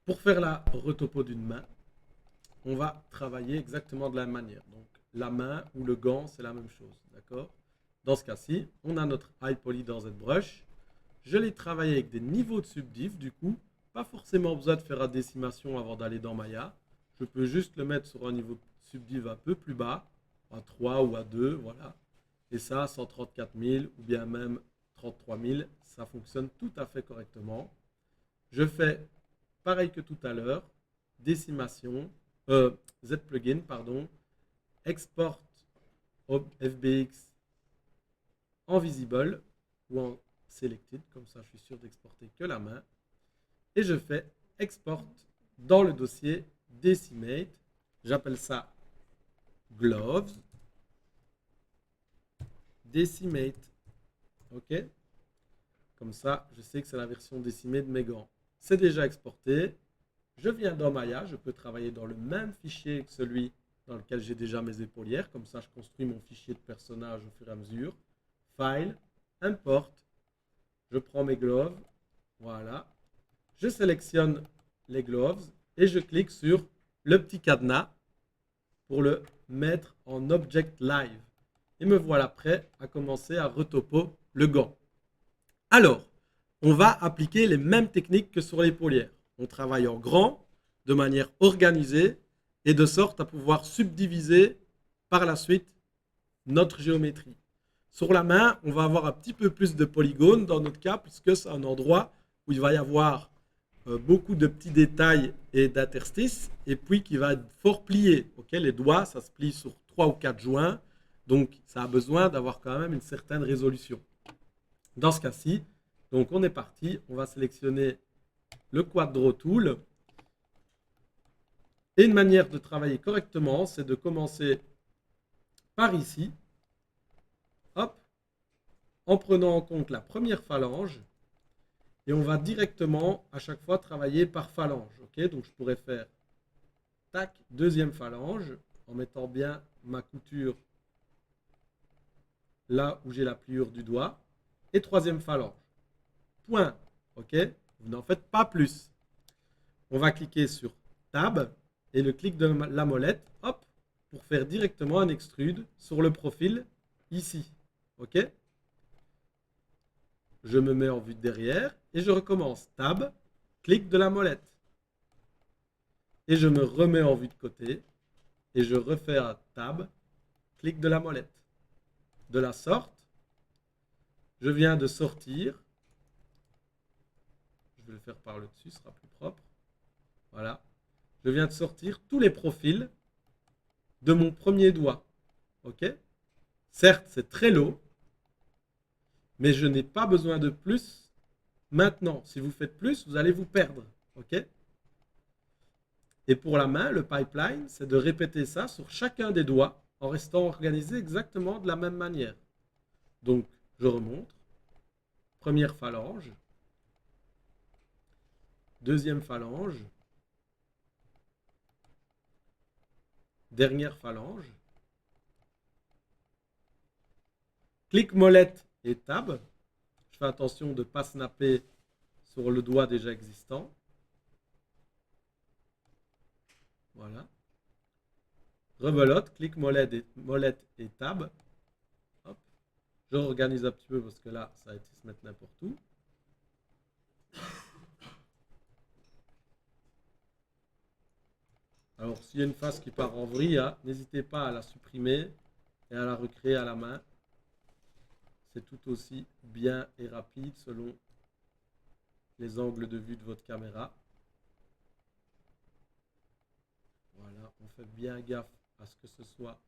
Pour faire la retopo d'une main, on va travailler exactement de la même manière. Donc, la main ou le gant, c'est la même chose. D'accord? Dans ce cas-ci, on a notre high poly dans ZBrush. Je l'ai travaillé avec des niveaux de subdiv, du coup, pas forcément besoin de faire la décimation avant d'aller dans Maya. Je peux juste le mettre sur un niveau de subdiv un peu plus bas, à 3 ou à 2, voilà. Et ça, 134 000 ou bien même 33 000, ça fonctionne tout à fait correctement. Je fais pareil que tout à l'heure, décimation, Z-plugin, pardon, export FBX en visible ou en selected, comme ça je suis sûr d'exporter que la main. Et je fais export dans le dossier decimate. J'appelle ça gloves decimate. OK? Comme ça, je sais que c'est la version décimée de mes gants. C'est déjà exporté. Je viens dans Maya, je peux travailler dans le même fichier que celui dans lequel j'ai déjà mes épaulières. Comme ça, je construis mon fichier de personnage au fur et à mesure. File, import. Je prends mes gloves. Voilà. Je sélectionne les gloves et je clique sur le petit cadenas pour le mettre en Object Live. Et me voilà prêt à commencer à retopo le gant. Alors, on va appliquer les mêmes techniques que sur l'épaulière. On travaille en grand, de manière organisée et de sorte à pouvoir subdiviser par la suite notre géométrie. Sur la main, on va avoir un petit peu plus de polygones dans notre cas puisque c'est un endroit où il va y avoir beaucoup de petits détails et d'interstices et puis qui va être fort plié. Okay, les doigts, ça se plie sur 3 ou 4 joints, donc ça a besoin d'avoir quand même une certaine résolution. Dans ce cas-ci, donc on est parti, on va sélectionner le Quadro Tool. Et une manière de travailler correctement, c'est de commencer par ici, hop, en prenant en compte la première phalange, et on va directement à chaque fois travailler par phalange. Okay, donc je pourrais faire tac, deuxième phalange, en mettant bien ma couture là où j'ai la pliure du doigt, et troisième phalange. Point. Ok, vous n'en faites pas plus. On va cliquer sur Tab et le clic de la molette, hop, pour faire directement un extrude sur le profil ici. OK? Je me mets en vue de derrière et je recommence. Tab, clic de la molette. Et je me remets en vue de côté et je refais un Tab, clic de la molette. De la sorte, je viens de sortir. Je vais le faire par le dessus, ce sera plus propre. Voilà. Je viens de sortir tous les profils de mon premier doigt. OK? Certes, c'est très low, mais je n'ai pas besoin de plus maintenant. Si vous faites plus, vous allez vous perdre. OK? Et pour la main, le pipeline, c'est de répéter ça sur chacun des doigts en restant organisé exactement de la même manière. Donc, je remonte. Première phalange. Deuxième phalange. Dernière phalange. Clic molette et tab. Je fais attention de ne pas snapper sur le doigt déjà existant. Voilà. Rebelote, clic molette et tab. Hop. Je réorganise un petit peu parce que là, ça a été se mettre n'importe où. Alors, s'il y a une face qui part en vrille, hein, n'hésitez pas à la supprimer et à la recréer à la main. C'est tout aussi bien et rapide selon les angles de vue de votre caméra. Voilà, on fait bien gaffe à ce que ce soit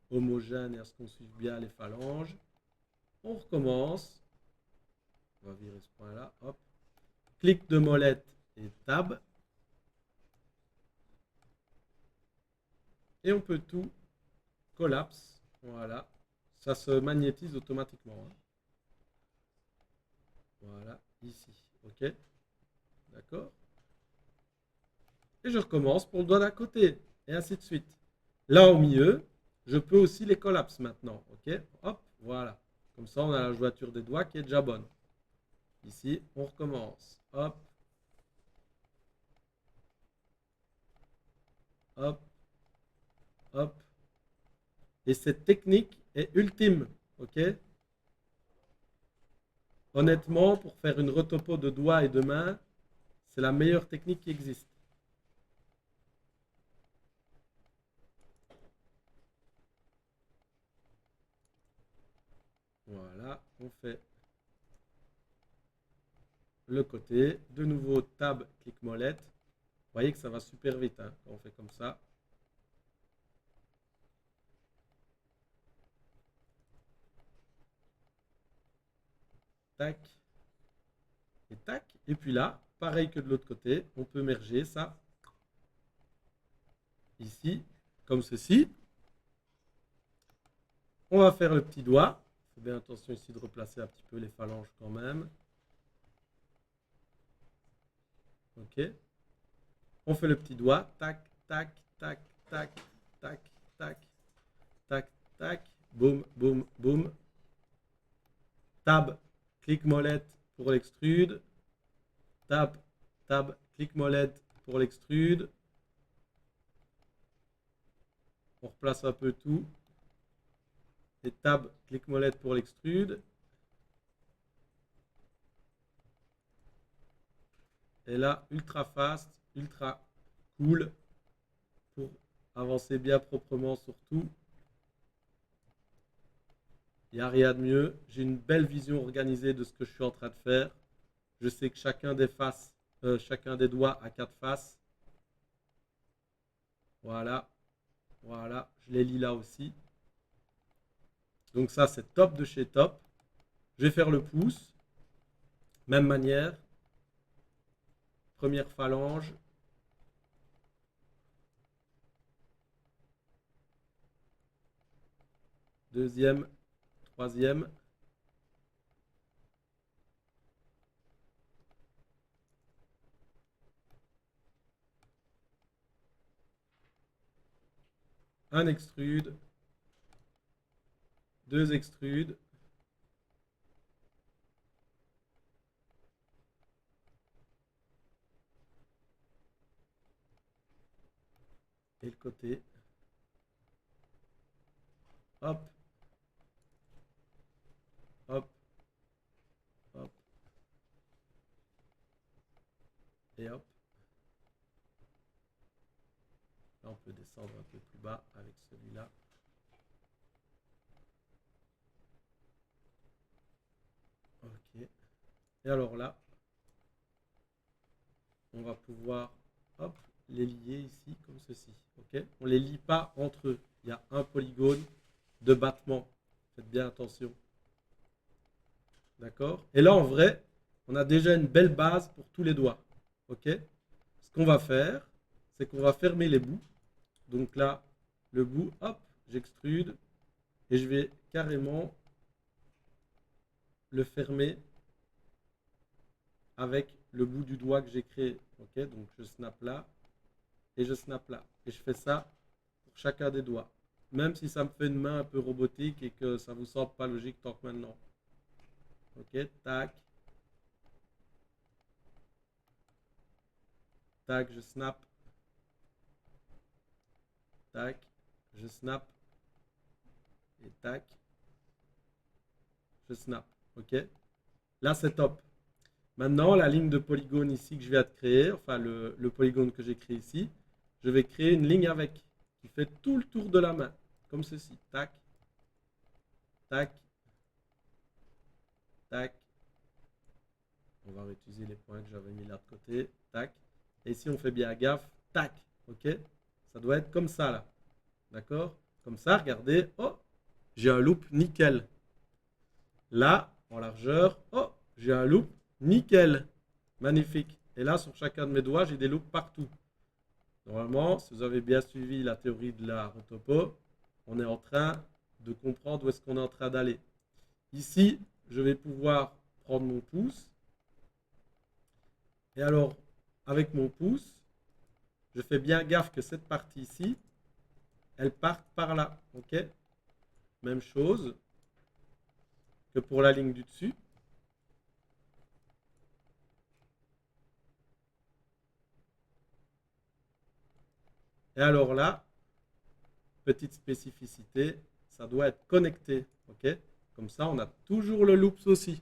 homogène et à ce qu'on suive bien les phalanges. On recommence. On va virer ce point-là. Hop. Clic de molette et tab. Et on peut tout collapse. Voilà. Ça se magnétise automatiquement. Hein. Voilà, ici. OK? D'accord? Et je recommence pour le doigt d'à côté. Et ainsi de suite. Là au milieu, je peux aussi les collapses maintenant. OK? Hop, voilà. Comme ça, on a la jointure des doigts qui est déjà bonne. Ici, on recommence. Hop. hop, hop. Et cette technique est ultime, ok? Honnêtement, pour faire une retopo de doigts et de mains, c'est la meilleure technique qui existe. Voilà, on fait le côté. De nouveau, tab, clic molette. Vous voyez que ça va super vite hein, quand on fait comme ça. Tac. Et tac. Et puis là, pareil que de l'autre côté, on peut merger ça ici, comme ceci. On va faire le petit doigt. Fais bien attention ici de replacer un petit peu les phalanges quand même. Ok. On fait le petit doigt. Tac, tac, tac, tac, tac, tac, tac, tac. Boum, boum, boum. Tab, clic molette pour l'extrude. Tab, tab, clic molette pour l'extrude. On replace un peu tout. Et tab, clic molette pour l'extrude. Et là, ultra fast, ultra cool pour avancer bien proprement sur tout. Il n'y a rien de mieux. J'ai une belle vision organisée de ce que je suis en train de faire. Je sais que chacun des faces, chacun des doigts a 4 faces. Voilà. Voilà. Je les lis là aussi. Donc ça, c'est top de chez top. Je vais faire le pouce. Même manière. Première phalange. Deuxième. Troisième. Un extrude. Deux extrudes. Et le côté. Hop. Hop. Hop. Et hop. Là, on peut descendre un peu plus bas avec celui-là. Ok. Et alors là, on va pouvoir hop, les lier ici comme ceci. Ok. On ne les lie pas entre eux. Il y a un polygone de battement. Faites bien attention. D'accord. Et là, en vrai, on a déjà une belle base pour tous les doigts. Ok. Ce qu'on va faire, c'est qu'on va fermer les bouts. Donc là, le bout, hop, j'extrude et je vais carrément le fermer avec le bout du doigt que j'ai créé. Ok, donc je snap là et je snap là. Et je fais ça pour chacun des doigts. Même si ça me fait une main un peu robotique et que ça vous semble pas logique tant que maintenant. Ok, tac. Tac, je snap. Tac, je snap. Et tac, je snap. Ok, là c'est top. Maintenant, la ligne de polygone ici que je viens de créer, enfin le polygone que j'ai créé ici, je vais créer une ligne avec qui fait tout le tour de la main, comme ceci. Tac, tac, tac. On va réutiliser les points que j'avais mis là de côté. Tac. Et ici, on fait bien gaffe. Tac. Ok. Ça doit être comme ça là. D'accord. Comme ça, regardez. Oh, j'ai un loop nickel. Là, en largeur. Oh, j'ai un loop nickel. Magnifique. Et là, sur chacun de mes doigts, j'ai des loops partout. Normalement, si vous avez bien suivi la théorie de la rotopo, on est en train de comprendre où est-ce qu'on est en train d'aller. Ici, je vais pouvoir prendre mon pouce. Et alors, avec mon pouce, je fais bien gaffe que cette partie ici, elle parte par là. Ok. Même chose que pour la ligne du dessus. Et alors là, petite spécificité, ça doit être connecté. Ok? Comme ça, on a toujours le loops aussi.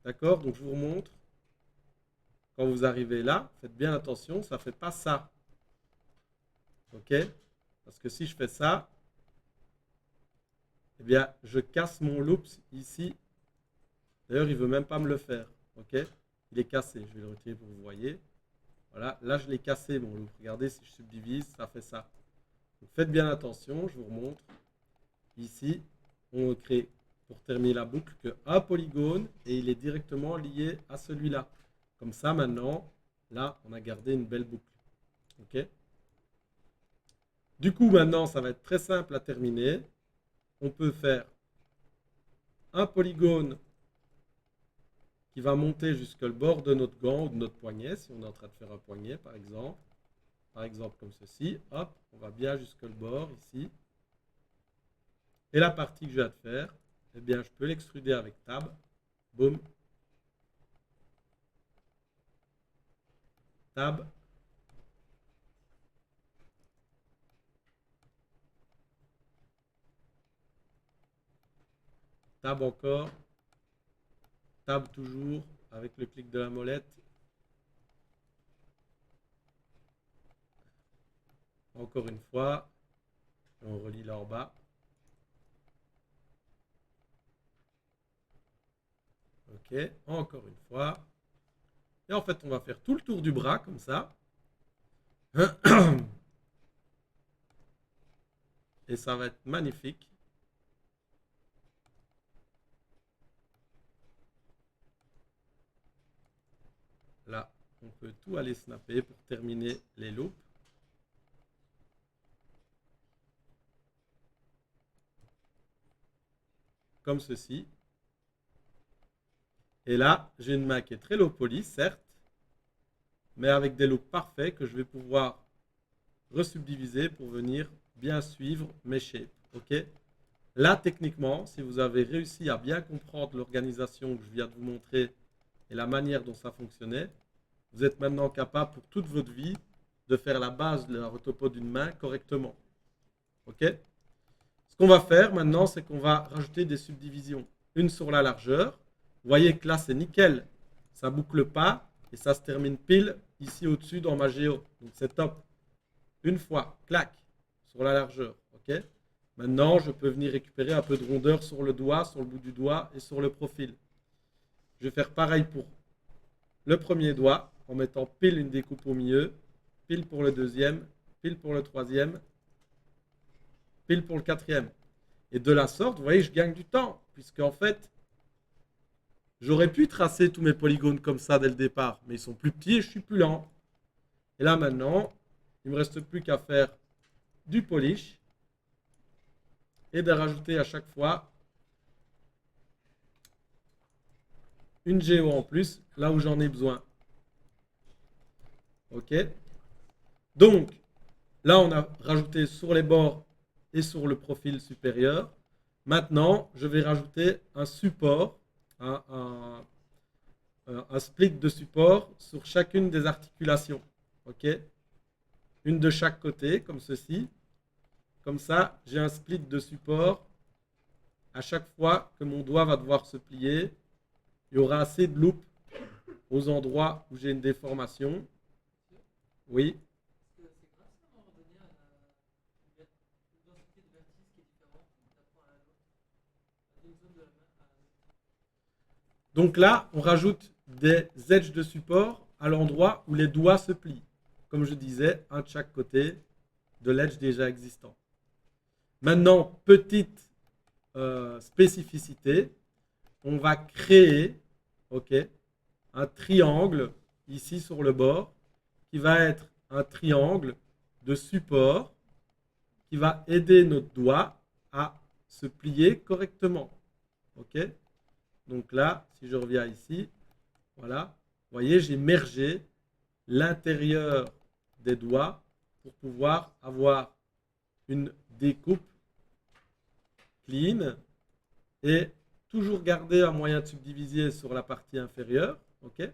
D'accord? Donc je vous remontre. Quand vous arrivez là, faites bien attention, ça ne fait pas ça. Ok? Parce que si je fais ça, eh bien, je casse mon loops ici. D'ailleurs, il ne veut même pas me le faire. Ok? Il est cassé. Je vais le retirer pour que vous voyez. Voilà, là, je l'ai cassé, mon loop. Regardez, si je subdivise, ça fait ça. Donc, faites bien attention, je vous remontre. Ici, on crée, pour terminer la boucle, qu'un polygone et il est directement lié à celui-là. Comme ça, maintenant, là, on a gardé une belle boucle. Ok? Du coup, maintenant, ça va être très simple à terminer. On peut faire un polygone qui va monter jusqu'au bord de notre gant ou de notre poignet, si on est en train de faire un poignet, par exemple. Par exemple, comme ceci. Hop, on va bien jusqu'au bord, ici. Et la partie que je viens de faire, eh bien, je peux l'extruder avec Tab. Boum. Tab. Tab encore. Tab toujours avec le clic de la molette. Encore une fois. Et on relie là en bas. Ok. Encore une fois. Et en fait, on va faire tout le tour du bras comme ça. Et ça va être magnifique. Là, on peut tout aller snapper pour terminer les loops. Comme ceci. Et là, j'ai une main qui est très low poly, certes, mais avec des loops parfaits que je vais pouvoir resubdiviser pour venir bien suivre mes shapes. Ok? Là, techniquement, si vous avez réussi à bien comprendre l'organisation que je viens de vous montrer et la manière dont ça fonctionnait, vous êtes maintenant capable pour toute votre vie de faire la base de la retopo d'une main correctement. Ok? Ce qu'on va faire maintenant, c'est qu'on va rajouter des subdivisions. Une sur la largeur. Vous voyez que là, c'est nickel. Ça ne boucle pas et ça se termine pile ici au-dessus dans ma géo. Donc, c'est top. Une fois, clac, sur la largeur. Ok? Maintenant, je peux venir récupérer un peu de rondeur sur le doigt, sur le bout du doigt et sur le profil. Je vais faire pareil pour le premier doigt en mettant pile une découpe au milieu, pile pour le deuxième, pile pour le troisième, pile pour le quatrième. Et de la sorte, vous voyez, je gagne du temps, puisque en fait, j'aurais pu tracer tous mes polygones comme ça dès le départ, mais ils sont plus petits et je suis plus lent. Et là maintenant, il ne me reste plus qu'à faire du polish et de rajouter à chaque fois une géo en plus, là où j'en ai besoin. Ok? Donc, là, on a rajouté sur les bords et sur le profil supérieur. Maintenant, je vais rajouter un support, un split de support sur chacune des articulations. Ok? Une de chaque côté, comme ceci. Comme ça, j'ai un split de support. À chaque fois que mon doigt va devoir se plier, il y aura assez de loops aux endroits où j'ai une déformation. Oui. Donc là, on rajoute des edges de support à l'endroit où les doigts se plient. Comme je disais, un de chaque côté de l'edge déjà existant. Maintenant, petite spécificité, on va créer un triangle ici sur le bord qui va être un triangle de support qui va aider notre doigt à se plier correctement. Ok? Donc là, si je reviens ici, voilà, vous voyez, j'ai mergé l'intérieur des doigts pour pouvoir avoir une découpe clean et toujours garder un moyen de subdiviser sur la partie inférieure. Ok?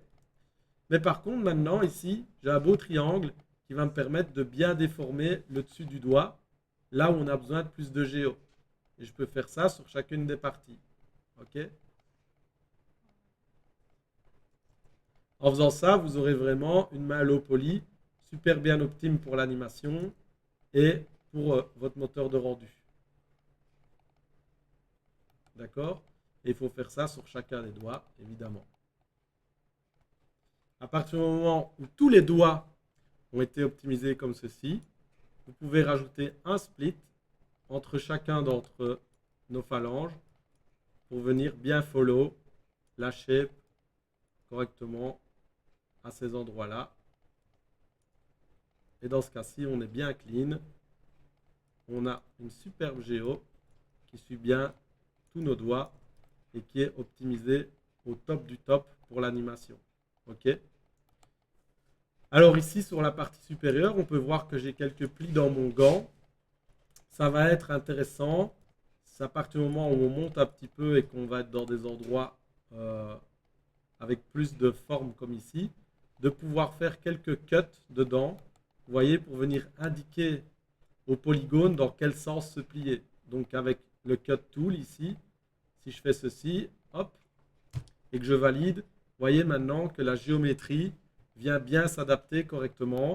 Mais par contre, maintenant, ici, j'ai un beau triangle qui va me permettre de bien déformer le dessus du doigt, là où on a besoin de plus de géo. Et je peux faire ça sur chacune des parties. OK? En faisant ça, vous aurez vraiment une main low poly, super bien optime pour l'animation et pour votre moteur de rendu. D'accord? Et il faut faire ça sur chacun des doigts, évidemment. À partir du moment où tous les doigts ont été optimisés comme ceci, vous pouvez rajouter un split entre chacun d'entre nos phalanges pour venir bien follow la shape correctement à ces endroits-là. Et dans ce cas-ci, on est bien clean. On a une superbe géo qui suit bien tous nos doigts et qui est optimisée au top du top pour l'animation. OK? Alors ici, sur la partie supérieure, on peut voir que j'ai quelques plis dans mon gant. Ça va être intéressant. C'est à partir du moment où on monte un petit peu et qu'on va être dans des endroits avec plus de forme comme ici, de pouvoir faire quelques cuts dedans, vous voyez, pour venir indiquer au polygone dans quel sens se plier. Donc avec le cut tool ici, si je fais ceci, hop, et que je valide, vous voyez maintenant que la géométrie vient bien s'adapter correctement.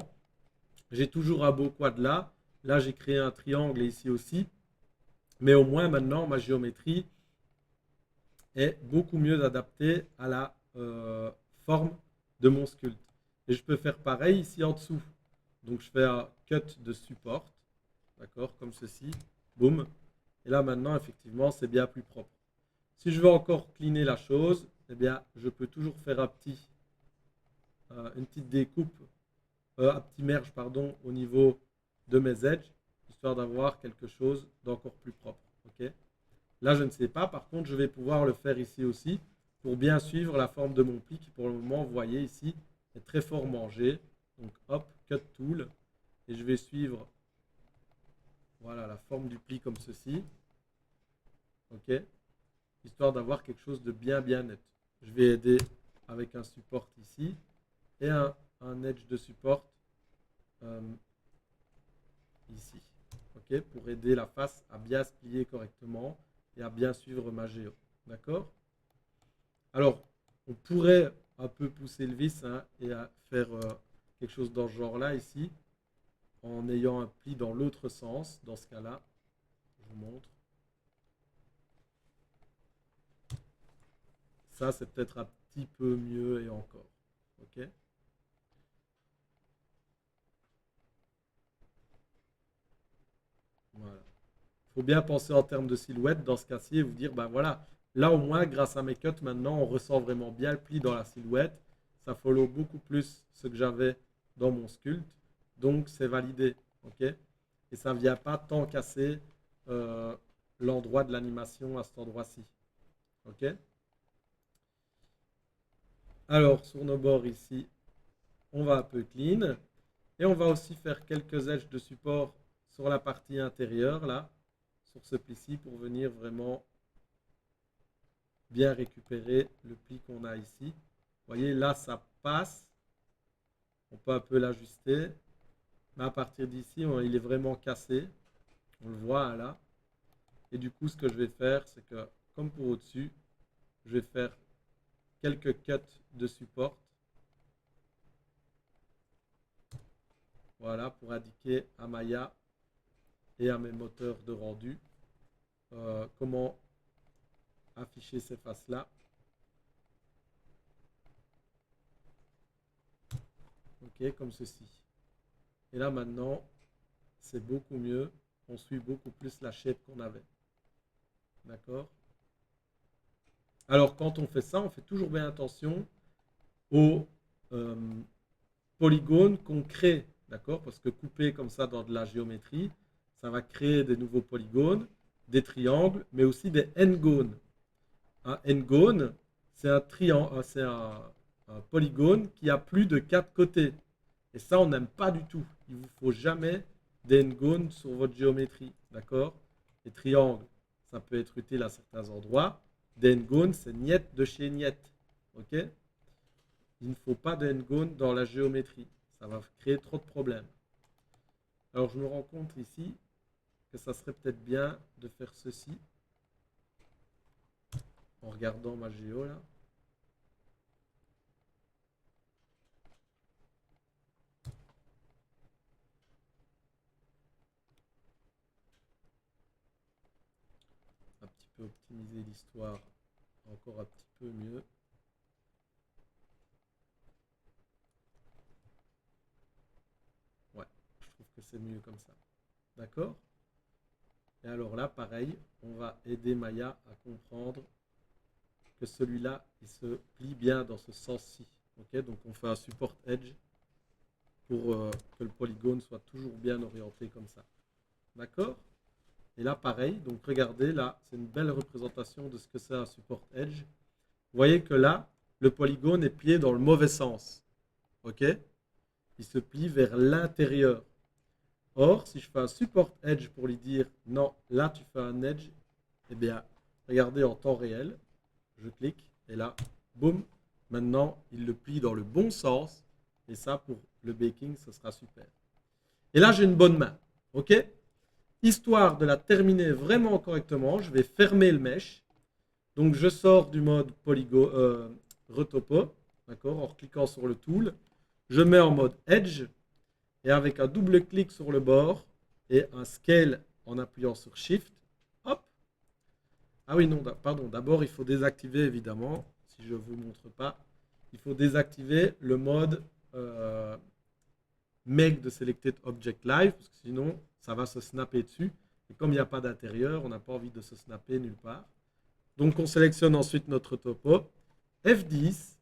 J'ai toujours un beau quad là. Là, j'ai créé un triangle ici aussi. Mais au moins maintenant, ma géométrie est beaucoup mieux adaptée à la forme de mon sculpte. Et je peux faire pareil ici en dessous. Donc je fais un cut de support, d'accord, comme ceci, boum. Et là maintenant, effectivement, c'est bien plus propre. Si je veux encore cleaner la chose, eh bien, je peux toujours faire une petite découpe, un petit merge, pardon, au niveau de mes edges, histoire d'avoir quelque chose d'encore plus propre. Okay. Là, je ne sais pas. Par contre, je vais pouvoir le faire ici aussi pour bien suivre la forme de mon pli qui, pour le moment, vous voyez ici, est très fort mangé. Donc, hop, cut tool. Et je vais suivre voilà, la forme du pli comme ceci. OK. Histoire d'avoir quelque chose de bien, bien net. Je vais aider avec un support ici et un edge de support ici. OK. Pour aider la face à bien se plier correctement et à bien suivre ma géo. D'accord? Alors, on pourrait un peu pousser le vis et à faire quelque chose dans ce genre-là ici, en ayant un pli dans l'autre sens. Dans ce cas-là, je vous montre. Ça, c'est peut-être un petit peu mieux et encore. OK? Voilà. Il faut bien penser en termes de silhouette dans ce cas-ci et vous dire, ben voilà, là au moins, grâce à mes cuts, maintenant, on ressent vraiment bien le pli dans la silhouette. Ça follow beaucoup plus ce que j'avais dans mon sculpte. Donc, c'est validé. OK? Et ça ne vient pas tant casser l'endroit de l'animation à cet endroit-ci. OK? Alors, sur nos bords ici, on va un peu clean. Et on va aussi faire quelques edges de support sur la partie intérieure, là, sur ce pli-ci, pour venir vraiment bien récupérer le pli qu'on a ici. Vous voyez, là, ça passe. On peut un peu l'ajuster. Mais à partir d'ici, il est vraiment cassé. On le voit là. Et du coup, ce que je vais faire, c'est que, comme pour au-dessus, je vais faire quelques cuts de support. Voilà, pour indiquer à Maya et à mes moteurs de rendu comment afficher ces faces-là. OK, comme ceci. Et là, maintenant, c'est beaucoup mieux. On suit beaucoup plus la shape qu'on avait. D'accord? Alors, quand on fait ça, on fait toujours bien attention aux polygones qu'on crée. D'accord? Parce que couper comme ça dans de la géométrie, ça va créer des nouveaux polygones, des triangles, mais aussi des n-gones. Un n-gone, c'est un triangle, c'est un polygone qui a plus de 4 côtés. Et ça, on n'aime pas du tout. Il ne vous faut jamais des n-gones sur votre géométrie. D'accord? Les triangles, ça peut être utile à certains endroits. Des n-gones, c'est niet de chez niet. OK? Il ne faut pas de n-gone dans la géométrie. Ça va créer trop de problèmes. Alors, je me rends compte ici que ça serait peut-être bien de faire ceci en regardant ma géo là. Un petit peu optimiser l'histoire encore un petit peu mieux. Ouais, je trouve que c'est mieux comme ça. D'accord? Et alors là, pareil, on va aider Maya à comprendre que celui-là, il se plie bien dans ce sens-ci. Okay, donc on fait un support edge pour que le polygone soit toujours bien orienté comme ça. D'accord? Et là, pareil, donc regardez, là, c'est une belle représentation de ce que c'est un support edge. Vous voyez que là, le polygone est plié dans le mauvais sens. Ok? Il se plie vers l'intérieur. Or, si je fais un support edge pour lui dire non, là tu fais un edge, eh bien, regardez en temps réel, je clique et là, boum, maintenant il le plie dans le bon sens et ça pour le baking, ce sera super. Et là, j'ai une bonne main, ok? Histoire de la terminer vraiment correctement, je vais fermer le mesh. Donc, je sors du mode retopo, d'accord, en cliquant sur le tool. Je mets en mode edge. Et avec un double clic sur le bord et un scale en appuyant sur Shift, hop. Ah oui, non, pardon. D'abord, il faut désactiver, évidemment, si je ne vous montre pas, il faut désactiver le mode Make the Selected Object Live, parce que sinon, ça va se snapper dessus. Et comme il n'y a pas d'intérieur, on n'a pas envie de se snapper nulle part. Donc, on sélectionne ensuite notre topo. F10,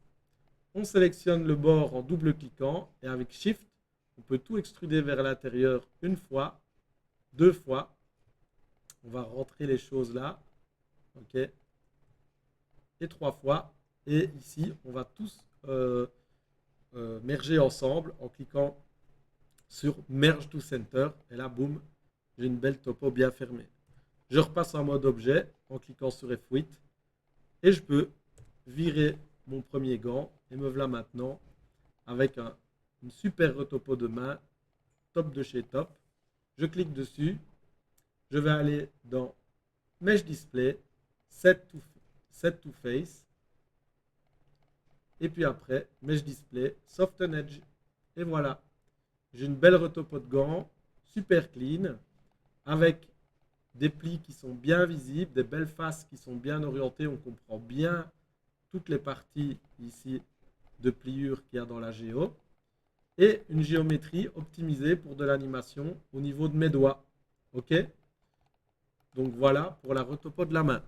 on sélectionne le bord en double cliquant et avec Shift, on peut tout extruder vers l'intérieur une fois, deux fois. On va rentrer les choses là. OK. Et trois fois. Et ici, on va tous merger ensemble en cliquant sur Merge to Center. Et là, boum, j'ai une belle topo bien fermée. Je repasse en mode objet en cliquant sur F8. Et je peux virer mon premier gant. Et me voilà maintenant avec une super retopo de main, top de chez top. Je clique dessus. Je vais aller dans Mesh Display, Set to Face. Et puis après, Mesh Display, Soften Edge. Et voilà. J'ai une belle retopo de gants, super clean, avec des plis qui sont bien visibles, des belles faces qui sont bien orientées. On comprend bien toutes les parties ici de pliure qu'il y a dans la géo. Et une géométrie optimisée pour de l'animation au niveau de mes doigts. OK? Donc voilà pour la retopo de la main.